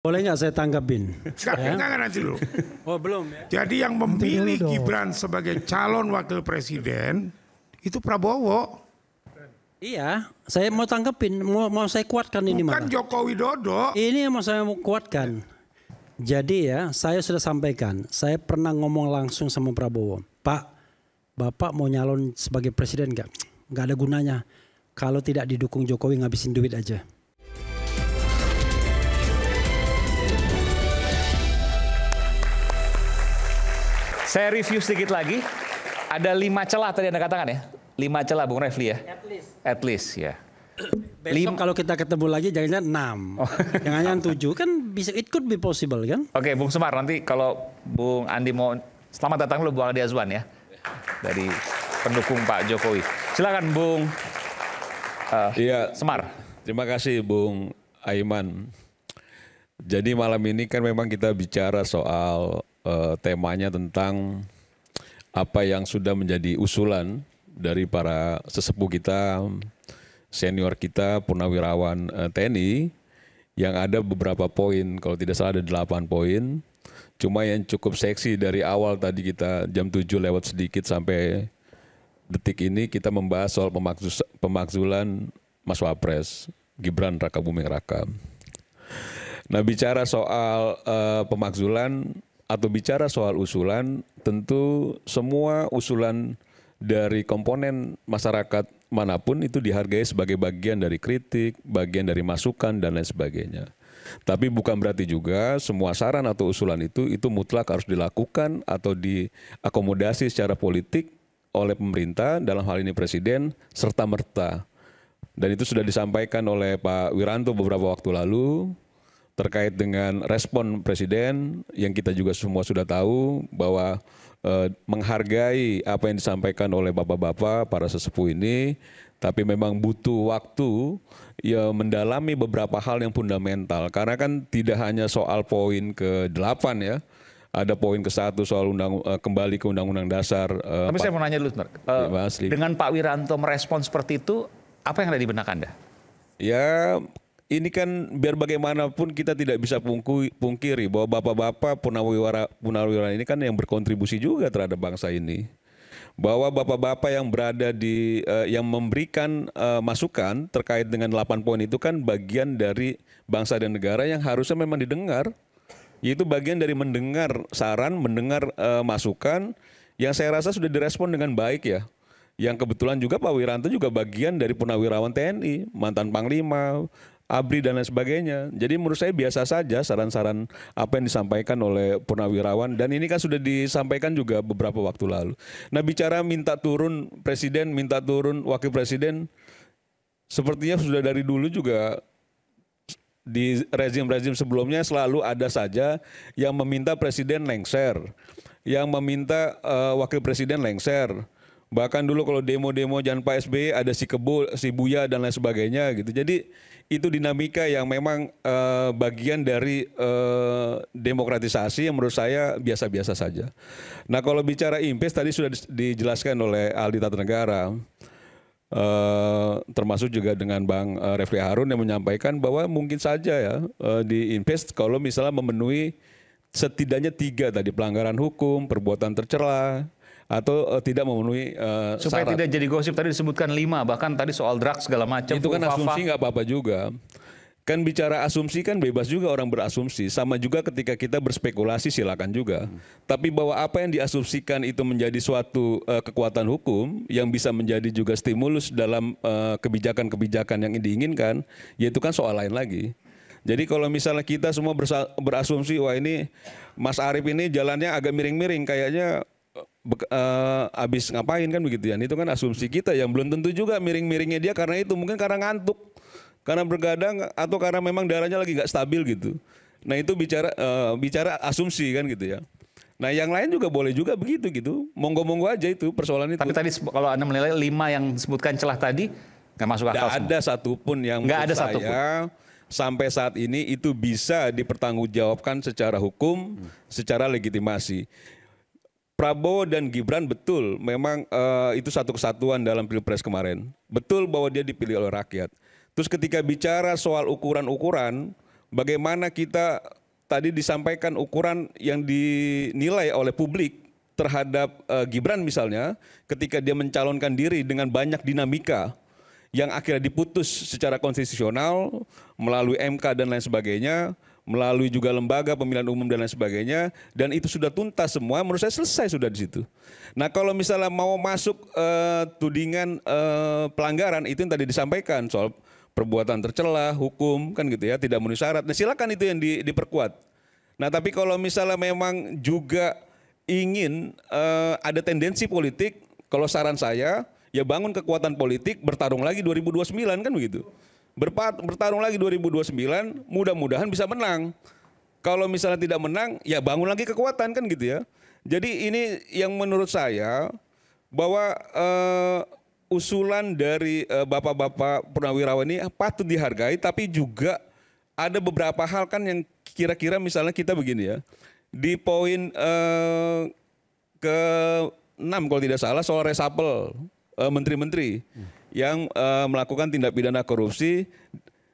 Boleh nggak saya tanggapin? Enggak nanti dulu. Oh belum ya? Jadi yang memilih Gibran sebagai calon wakil presiden itu Prabowo. Iya, saya mau tanggapin, mau saya kuatkan ini Bukan malah. Joko Widodo. Ini yang mau saya mau kuatkan. Jadi ya, saya sudah sampaikan, saya pernah ngomong langsung sama Prabowo, Pak, Bapak mau nyalon sebagai presiden nggak? Nggak ada gunanya. Kalau tidak didukung Jokowi ngabisin duit aja. Saya review sedikit lagi. Ada 5 celah tadi Anda katakan ya? 5 celah Bung Refli ya? At least ya. Besok kalau kita ketemu lagi jangan-jangan 6. Jangan-jangan 7 kan bisa, it could be possible kan? Oke, Bung Semar, nanti kalau Bung Andi mau selamat datang dulu Bung Andi Azwan ya. Dari pendukung Pak Jokowi. Silakan Bung Semar. Terima kasih Bung Aiman. Jadi malam ini kan memang kita bicara soal temanya tentang apa yang sudah menjadi usulan dari para sesepuh kita, senior kita, purnawirawan TNI, yang ada beberapa poin, kalau tidak salah ada 8 poin. Cuma yang cukup seksi dari awal tadi kita jam 7 lewat sedikit sampai detik ini kita membahas soal pemakzulan Mas Wapres, Gibran Rakabuming Raka. Nah bicara soal pemakzulan atau bicara soal usulan, tentu semua usulan dari komponen masyarakat manapun itu dihargai sebagai bagian dari kritik, bagian dari masukan dan lain sebagainya. Tapi bukan berarti juga semua saran atau usulan itu mutlak harus dilakukan atau diakomodasi secara politik oleh pemerintah, dalam hal ini presiden, serta-merta. Dan itu sudah disampaikan oleh Pak Wiranto beberapa waktu lalu, terkait dengan respon presiden yang kita juga semua sudah tahu bahwa menghargai apa yang disampaikan oleh bapak-bapak para sesepuh ini, tapi memang butuh waktu ya mendalami beberapa hal yang fundamental, karena kan tidak hanya soal poin ke-8 ya, ada poin ke-1 soal kembali ke Undang-Undang Dasar. Tapi saya mau nanya dulu, dengan Pak Wiranto merespon seperti itu, apa yang ada di benak Anda? Ya, ini kan biar bagaimanapun kita tidak bisa pungkiri bahwa bapak-bapak purnawirawan ini kan yang berkontribusi juga terhadap bangsa ini. Bahwa bapak-bapak yang berada di, yang memberikan masukan terkait dengan 8 poin itu kan bagian dari bangsa dan negara yang harusnya memang didengar. Yaitu bagian dari mendengar saran, mendengar masukan yang saya rasa sudah direspon dengan baik ya. Yang kebetulan juga Pak Wiranto juga bagian dari purnawirawan TNI, mantan Panglima, ABRI dan lain sebagainya. Jadi menurut saya biasa saja saran-saran apa yang disampaikan oleh purnawirawan, dan ini kan sudah disampaikan juga beberapa waktu lalu. Nah bicara minta turun presiden, minta turun wakil presiden, sepertinya sudah dari dulu juga di rezim-rezim sebelumnya selalu ada saja yang meminta presiden lengser, yang meminta wakil presiden lengser. Bahkan dulu kalau demo-demo jangan Pak SBY ada si Kebo, si Buya dan lain sebagainya gitu. Jadi itu dinamika yang memang bagian dari demokratisasi yang menurut saya biasa-biasa saja. Nah kalau bicara impes tadi sudah dijelaskan oleh Aldi Tata Negara, termasuk juga dengan Bang Refli Harun yang menyampaikan bahwa mungkin saja ya di impes kalau misalnya memenuhi setidaknya 3 tadi, pelanggaran hukum, perbuatan tercela, atau tidak memenuhi supaya syarat. tidak jadi gosip tadi disebutkan 5, bahkan tadi soal drugs segala macam. Itu kan asumsi nggak apa-apa juga. Kan bicara asumsi kan bebas juga orang berasumsi. Sama juga ketika kita berspekulasi silakan juga. Tapi bahwa apa yang diasumsikan itu menjadi suatu kekuatan hukum yang bisa menjadi juga stimulus dalam kebijakan-kebijakan yang diinginkan, ya itu kan soal lain lagi. Jadi kalau misalnya kita semua berasumsi wah ini Mas Arief ini jalannya agak miring-miring kayaknya habis ngapain kan begitu ya. Itu kan asumsi kita yang belum tentu juga miring-miringnya dia karena itu, mungkin karena ngantuk, karena bergadang, atau karena memang darahnya lagi nggak stabil gitu. Nah itu bicara asumsi kan gitu ya. Nah yang lain juga boleh juga begitu gitu, monggo-monggo aja itu persoalan itu. Tapi tadi kalau Anda menilai 5 yang disebutkan celah tadi nggak masuk akal. Nggak ada satupun yang menurut saya sampai saat ini itu bisa dipertanggungjawabkan secara hukum, secara legitimasi. Prabowo dan Gibran betul memang itu satu kesatuan dalam Pilpres kemarin. Betul bahwa dia dipilih oleh rakyat. Terus ketika bicara soal ukuran-ukuran, bagaimana kita tadi disampaikan ukuran yang dinilai oleh publik terhadap Gibran misalnya, ketika dia mencalonkan diri dengan banyak dinamika yang akhirnya diputus secara konstitusional melalui MK dan lain sebagainya, melalui juga lembaga pemilihan umum dan lain sebagainya, dan itu sudah tuntas semua, menurut saya selesai sudah di situ. Nah kalau misalnya mau masuk tudingan pelanggaran itu yang tadi disampaikan soal perbuatan tercela, hukum kan gitu ya, tidak memenuhi syarat. Nah silakan itu yang diperkuat. Nah tapi kalau misalnya memang juga ingin ada tendensi politik, kalau saran saya ya bangun kekuatan politik, bertarung lagi 2029 kan begitu. Bertarung lagi 2029, mudah-mudahan bisa menang. Kalau misalnya tidak menang, ya bangun lagi kekuatan kan gitu ya. Jadi ini yang menurut saya bahwa usulan dari bapak-bapak purnawirawan ini patut dihargai, tapi juga ada beberapa hal kan yang kira-kira misalnya kita begini ya. Di poin ke-6 kalau tidak salah soal reshuffle menteri-menteri yang melakukan tindak pidana korupsi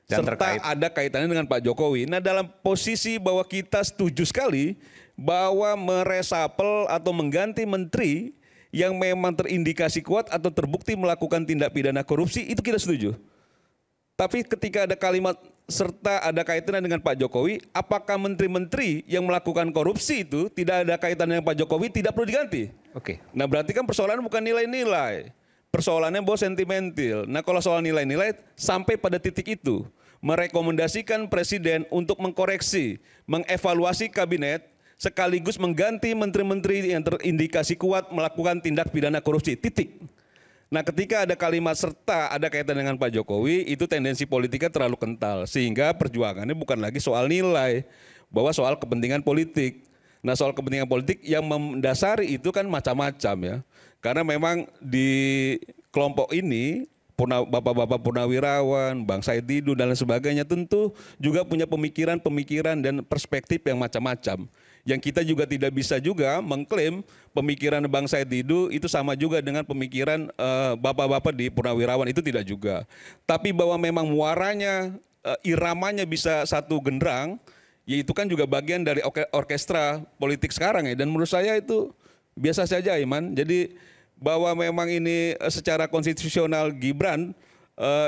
dan serta ada kaitannya dengan Pak Jokowi. Nah dalam posisi bahwa kita setuju sekali bahwa mereshuffle atau mengganti menteri yang memang terindikasi kuat atau terbukti melakukan tindak pidana korupsi, itu kita setuju. Tapi ketika ada kalimat serta ada kaitannya dengan Pak Jokowi, apakah menteri-menteri yang melakukan korupsi itu tidak ada kaitannya dengan Pak Jokowi tidak perlu diganti? Oke. Nah berarti kan persoalannya bukan nilai-nilai. Persoalannya bahwa sentimental. Nah kalau soal nilai-nilai sampai pada titik itu merekomendasikan presiden untuk mengkoreksi, mengevaluasi kabinet sekaligus mengganti menteri-menteri yang terindikasi kuat melakukan tindak pidana korupsi. Titik. Nah ketika ada kalimat serta ada kaitan dengan Pak Jokowi, itu tendensi politiknya terlalu kental. Sehingga perjuangannya bukan lagi soal nilai, bahwa soal kepentingan politik. Nah soal kepentingan politik yang mendasari itu kan macam-macam ya. Karena memang di kelompok ini, bapak-bapak purnawirawan, Bang Said Didu dan lain sebagainya tentu juga punya pemikiran-pemikiran dan perspektif yang macam-macam. Yang kita juga tidak bisa juga mengklaim pemikiran Bang Said Didu itu sama juga dengan pemikiran bapak-bapak di purnawirawan, itu tidak juga. Tapi bahwa memang muaranya, iramanya bisa satu genderang, ya itu kan juga bagian dari orkestra politik sekarang ya. Dan menurut saya itu biasa saja Iman. Jadi bahwa memang ini secara konstitusional Gibran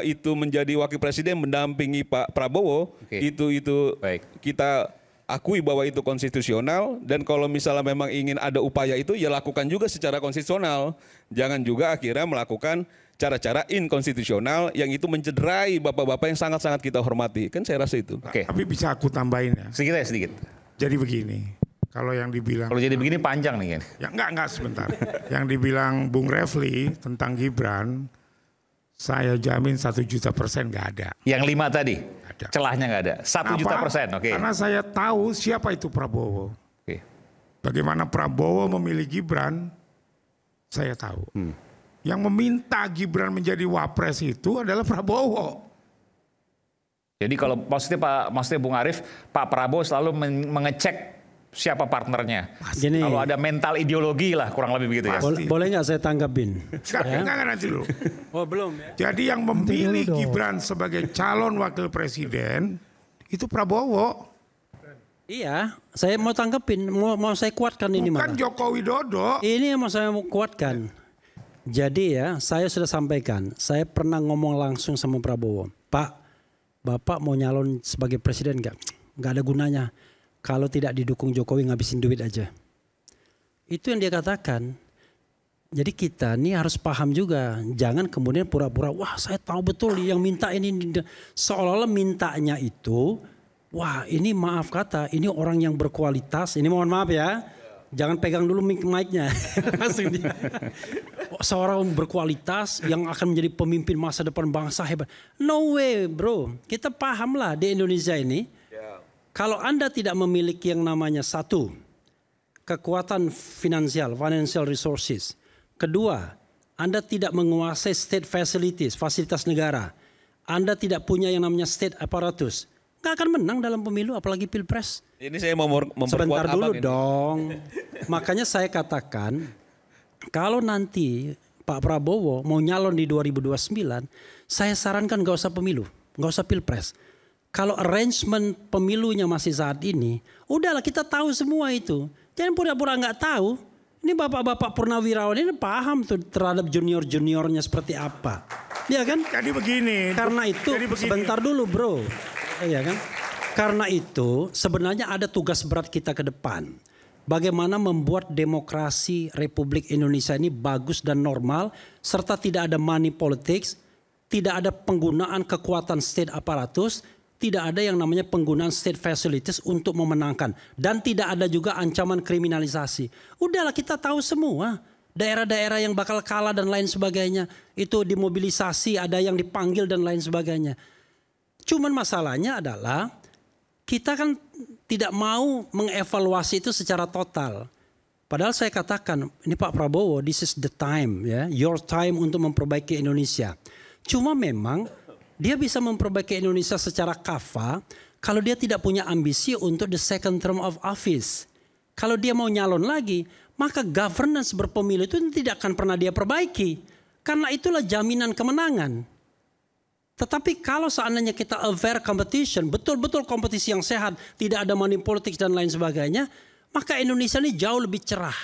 itu menjadi wakil presiden mendampingi Pak Prabowo, itu baik. Kita akui bahwa itu konstitusional, dan kalau misalnya memang ingin ada upaya itu ya lakukan juga secara konstitusional. Jangan juga akhirnya melakukan cara-cara inkonstitusional yang itu mencederai bapak-bapak yang sangat-sangat kita hormati. Kan saya rasa itu. Tapi bisa aku tambahin ya. Sedikit. Jadi begini, kalau yang dibilang... Kalau jadi begini panjang nih kan? Ya enggak sebentar. Yang dibilang Bung Refli tentang Gibran, saya jamin 1.000.000% nggak ada. Yang 5 tadi? Ada. Celahnya nggak ada? 1.000.000%, oke. Karena saya tahu siapa itu Prabowo. Oke. Bagaimana Prabowo memilih Gibran, saya tahu. Yang meminta Gibran menjadi wapres itu adalah Prabowo. Jadi kalau maksudnya Bung Arief, Pak Prabowo selalu mengecek siapa partnernya. Gini, kalau ada mental ideologi lah kurang lebih begitu ya. Boleh nggak saya tanggapin? Enggak nanti dulu. Oh belum ya. Jadi yang memilih Gibran sebagai calon wakil presiden itu Prabowo. Iya, saya mau tanggapin, mau saya kuatkan ini malah. Bukan Joko Widodo. Ini yang mau saya kuatkan. Jadi ya, saya sudah sampaikan, saya pernah ngomong langsung sama Prabowo, Pak, Bapak mau nyalon sebagai presiden nggak? Nggak ada gunanya. Kalau tidak didukung Jokowi ngabisin duit aja. Itu yang dia katakan. Jadi kita nih harus paham juga. Jangan kemudian pura-pura, wah saya tahu betul yang minta ini. Seolah-olah mintanya itu, wah ini maaf kata, ini orang yang berkualitas. Ini mohon maaf ya. Jangan pegang dulu mic-nya. Langsung dia. Seorang berkualitas yang akan menjadi pemimpin masa depan bangsa hebat. No way bro. Kita pahamlah di Indonesia ini. Kalau Anda tidak memiliki yang namanya satu, kekuatan finansial, financial resources. Kedua, Anda tidak menguasai state facilities, fasilitas negara. Anda tidak punya yang namanya state apparatus. Nggak akan menang dalam pemilu, apalagi pilpres. Ini saya mau memperkuat sebentar dulu ini. Dong. Makanya saya katakan, kalau nanti Pak Prabowo mau nyalon di 2029, saya sarankan nggak usah pemilu, nggak usah pilpres. Kalau arrangement pemilunya masih saat ini, udahlah kita tahu semua itu. Jangan pura-pura nggak tahu. Ini bapak-bapak purnawirawan ini paham tuh terhadap junior-juniornya seperti apa. Ya kan? Jadi begini. Karena itu, sebentar dulu bro. Iya kan? Karena itu sebenarnya ada tugas berat kita ke depan. Bagaimana membuat demokrasi Republik Indonesia ini bagus dan normal. Serta tidak ada money politics. Tidak ada penggunaan kekuatan state aparatus. Tidak ada yang namanya penggunaan state facilities untuk memenangkan. Dan tidak ada juga ancaman kriminalisasi. Udahlah kita tahu semua. Daerah-daerah yang bakal kalah dan lain sebagainya. Itu dimobilisasi, ada yang dipanggil dan lain sebagainya. Cuman masalahnya adalah kita kan tidak mau mengevaluasi itu secara total. Padahal saya katakan, ini Pak Prabowo, this is the time, ya, your time untuk memperbaiki Indonesia. Cuma memang dia bisa memperbaiki Indonesia secara kafa kalau dia tidak punya ambisi untuk the second term of office. Kalau dia mau nyalon lagi, maka governance berpemilu itu tidak akan pernah dia perbaiki. Karena itulah jaminan kemenangan. Tetapi kalau seandainya kita a fair competition, betul-betul kompetisi yang sehat, tidak ada money politics dan lain sebagainya, maka Indonesia ini jauh lebih cerah.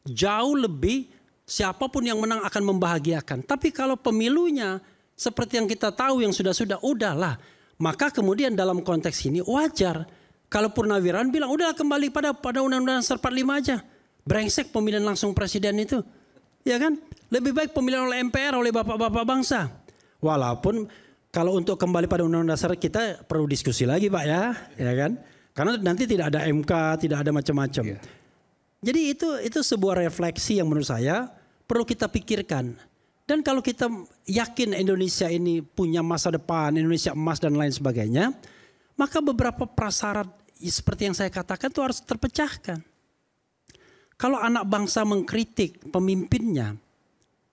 Jauh lebih siapapun yang menang akan membahagiakan. Tapi kalau pemilunya seperti yang kita tahu yang sudah-sudah, udahlah. Maka kemudian dalam konteks ini wajar. Kalau Purnawirawan bilang, udahlah kembali pada Undang-Undang 45 aja. Brengsek pemilihan langsung presiden itu. Ya kan? Lebih baik pemilihan oleh MPR, oleh bapak-bapak bangsa. Walaupun kalau untuk kembali pada Undang-Undang Dasar kita perlu diskusi lagi Pak ya. Ya kan? Karena nanti tidak ada MK, tidak ada macam-macam. Jadi itu sebuah refleksi yang menurut saya perlu kita pikirkan. Dan kalau kita yakin Indonesia ini punya masa depan, Indonesia emas dan lain sebagainya, maka beberapa prasyarat seperti yang saya katakan itu harus terpecahkan. Kalau anak bangsa mengkritik pemimpinnya,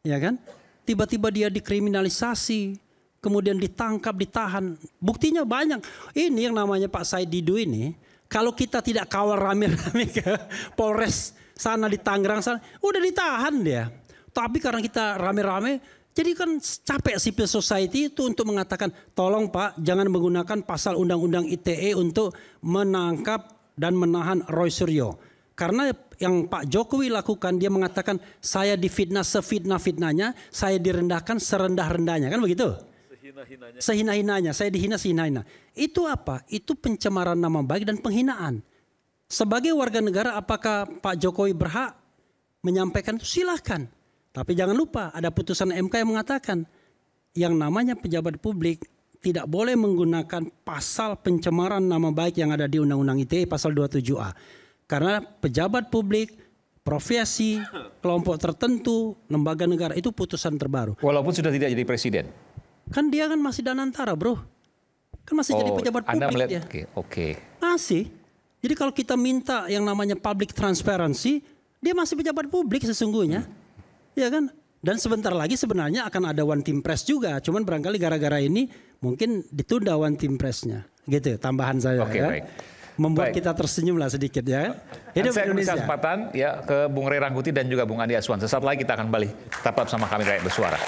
ya kan, tiba-tiba dia dikriminalisasi, kemudian ditangkap, ditahan, buktinya banyak. Ini yang namanya Pak Said Didu ini, kalau kita tidak kawal rame-rame ke Polres sana di Tangerang sana, udah ditahan dia. Tapi karena kita rame-rame, jadi kan capek civil society itu untuk mengatakan, tolong Pak jangan menggunakan pasal Undang-Undang ITE untuk menangkap dan menahan Roy Suryo. Karena yang Pak Jokowi lakukan, dia mengatakan saya difitnah sefitnah-fitnahnya, saya direndahkan serendah-rendahnya, kan begitu? Sehina-hinanya, saya dihina sehina-hina. Itu apa? Itu pencemaran nama baik dan penghinaan. Sebagai warga negara, apakah Pak Jokowi berhak menyampaikan itu? Silahkan. Tapi jangan lupa ada putusan MK yang mengatakan yang namanya pejabat publik tidak boleh menggunakan pasal pencemaran nama baik yang ada di Undang-Undang ITE pasal 27A. Karena pejabat publik, profesi, kelompok tertentu, lembaga negara itu putusan terbaru. Walaupun sudah tidak jadi presiden. Kan dia kan masih danantara bro. Kan masih jadi pejabat Anda publik melihat, dia. Oke. Masih. Jadi kalau kita minta yang namanya public transparency, dia masih pejabat publik sesungguhnya. Ya kan? Dan sebentar lagi sebenarnya akan ada one team press juga. Cuman barangkali gara-gara ini mungkin ditunda one team pressnya. Gitu tambahan saya. Oke, ya. baik. Membuat Baik. kita tersenyum lah sedikit ya. Hidup Saya Indonesia. kesempatan ya ke Bung Ray Rangkuti dan juga Bung Andi Aswan. Sesaat lagi kita akan kembali. Tetap sama kami Rakyat Bersuara.